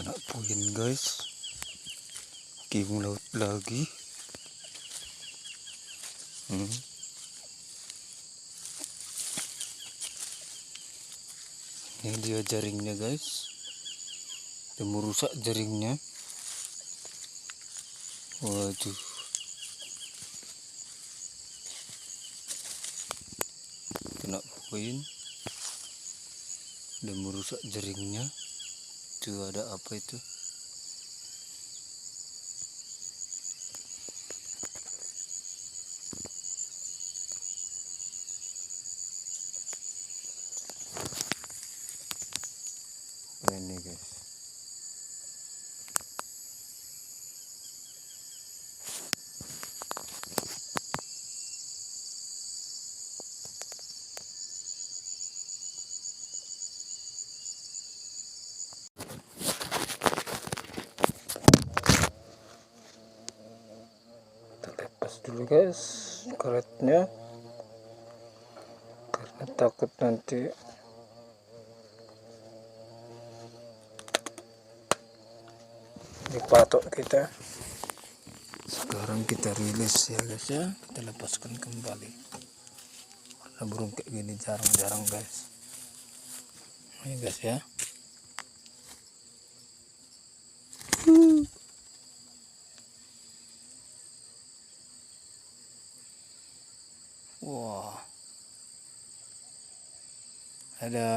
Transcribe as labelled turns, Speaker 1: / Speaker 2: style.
Speaker 1: Kena puin guys, kiung laut lagi. Ini dia jaringnya guys, udah merusak jaringnya. Waduh, kena puin, udah merusak jaringnya. Tuh ada apa itu? Ini guys, kita lepas dulu guys karetnya, karena takut nanti dipatok kita. Sekarang kita rilis ya guys ya, kita lepaskan kembali. Karena burung kayak gini jarang-jarang guys. Ini guys ya. Wah. Ada